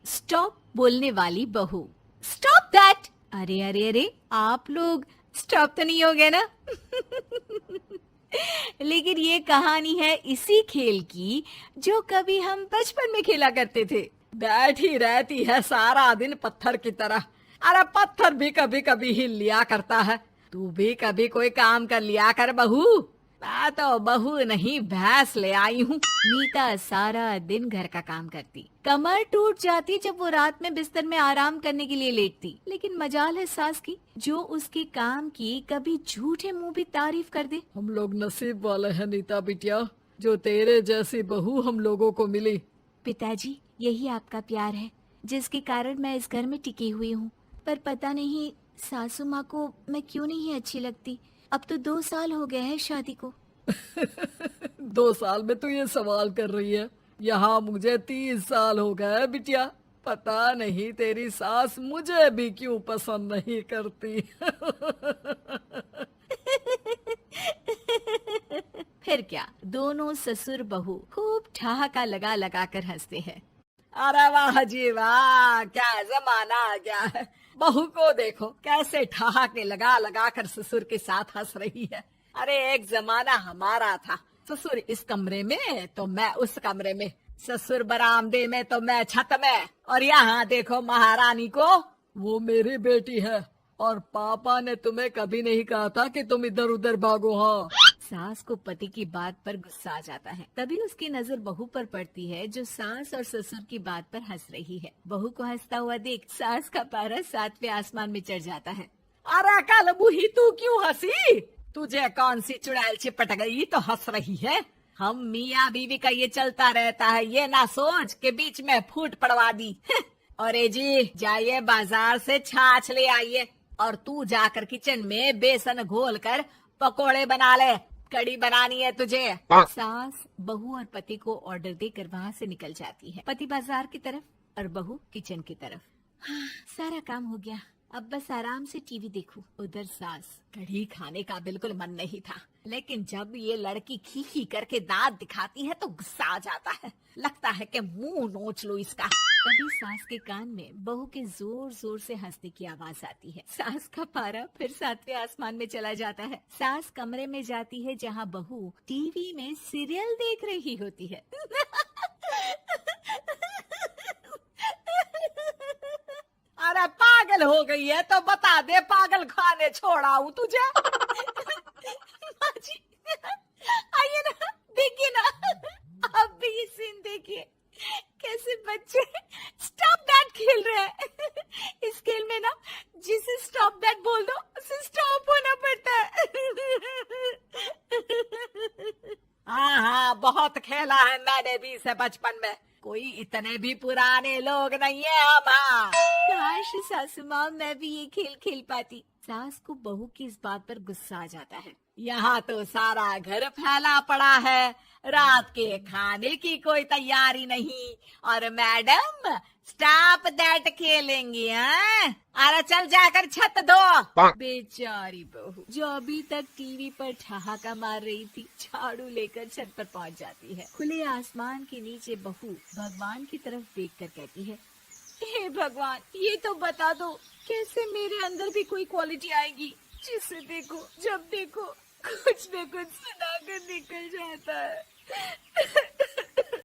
Stop बोलने वाली बहू। Stop that. अरे अरे अरे, आप लोग स्टॉप तो नहीं हो गए ना? लेकिन ये कहानी है इसी खेल की जो कभी हम बचपन में खेला करते थे। बैठी रहती है सारा दिन पत्थर की तरह। अरे पत्थर भी कभी कभी हिल लिया करता है। तू भी कभी कोई काम कर लिया कर बहू। मैं तो बहू नहीं भैंस ले आई हूँ। मीता सारा दिन घर का काम करती, कमर टूट जाती जब वो रात में बिस्तर में आराम करने के लिए लेटती। लेकिन मजाल है सास की, जो उसके काम की कभी झूठे मुंह भी तारीफ कर दे। हम लोग नसीब वाले हैं नीता बिटिया, जो तेरे जैसी बहू हम लोगों को मिली। पिताजी, यही आपका प्यार है जिसके कारण मैं इस घर में टिकी हुई हूँ। पर पता नहीं सासू माँ को मैं क्यों नहीं अच्छी लगती। अब तो 2 साल हो गए हैं शादी को। 2 साल में तू ये सवाल कर रही है? यहाँ मुझे 30 साल हो गए बिटिया। पता नहीं तेरी सास मुझे भी क्यों पसंद नहीं करती। फिर क्या, दोनों ससुर बहू खूब ठहाका लगा लगा कर हंसते हैं। अरे वाह जी वाह, क्या जमाना आ गया है। बहू को देखो कैसे ठहाके लगा लगा कर ससुर के साथ हंस रही है। अरे एक जमाना हमारा था, ससुर इस कमरे में तो मैं उस कमरे में, ससुर बरामदे में तो मैं छत में। और यहाँ देखो महारानी को, वो मेरी बेटी है। और पापा ने तुम्हें कभी नहीं कहा था कि तुम इधर उधर भागो। हाँ, सास को पति की बात पर गुस्सा आ जाता है। तभी उसकी नजर बहू पर पड़ती है जो सास और ससुर की बात पर हंस रही है। बहू को हंसता हुआ देख सास का पारा 7वें आसमान में चढ़ जाता है। अरे कल बूही तू क्यों हंसी? तुझे कौन सी चुड़ैल चिपट गई तो हंस रही है? हम मियाँ बीवी का ये चलता रहता है, ये ना सोच के बीच में फूट पड़वा दी। अरे जी जाइए बाजार से छाछ ले आइए, और तू जाकर किचन में बेसन घोल कर पकोड़े बना ले, कड़ी बनानी है तुझे। सास बहू और पति को ऑर्डर देकर वहाँ से निकल जाती है। पति बाजार की तरफ और बहू किचन की तरफ। हाँ, सारा काम हो गया, अब बस आराम से टीवी देखूं। उधर सास, कढ़ी खाने का बिल्कुल मन नहीं था, लेकिन जब ये लड़की खी खी करके दांत दिखाती है तो गुस्सा आ जाता है। लगता है कि मुंह नोच लो इसका। तभी सास के कान में बहू के जोर जोर से हंसने की आवाज आती है। सास का पारा फिर 7वें आसमान में चला जाता है। सास कमरे में जाती है जहाँ बहू टीवी में सीरियल देख रही होती है। अरे पागल हो गई है तो बता दे, पागल खाने छोड़ाऊं तुझे? माँ जी, आइए ना, देखिए ना, आप भी ये सीन देखिए, कैसे बच्चे स्टॉप दैट खेल रहे हैं। इस खेल में ना जिसे स्टॉप दैट बोल दो उसे स्टॉप होना पड़ता है। हाँ हाँ, बहुत खेला है मैंने भी इसे बचपन में। कोई इतने भी पुराने लोग नहीं है हम। हाँ, काश सासू माँ मैं भी ये खेल खेल पाती। सास को बहू की इस बात पर गुस्सा आ जाता है। यहाँ तो सारा घर फैला पड़ा है, रात के खाने की कोई तैयारी नहीं, और मैडम स्टॉप दैट खेलेंगी। हाँ, अरे चल जाकर छत धो। बेचारी बहू जो अभी तक टीवी पर ठहाका मार रही थी, झाड़ू लेकर छत पर पहुंच जाती है। खुले आसमान के नीचे बहू भगवान की तरफ देखकर कहती है, हे भगवान, ये तो बता दो कैसे मेरे अंदर भी कोई क्वालिटी आएगी जिसे देखो, जब देखो कुछ न कुछ सुनाकर निकल जाता है।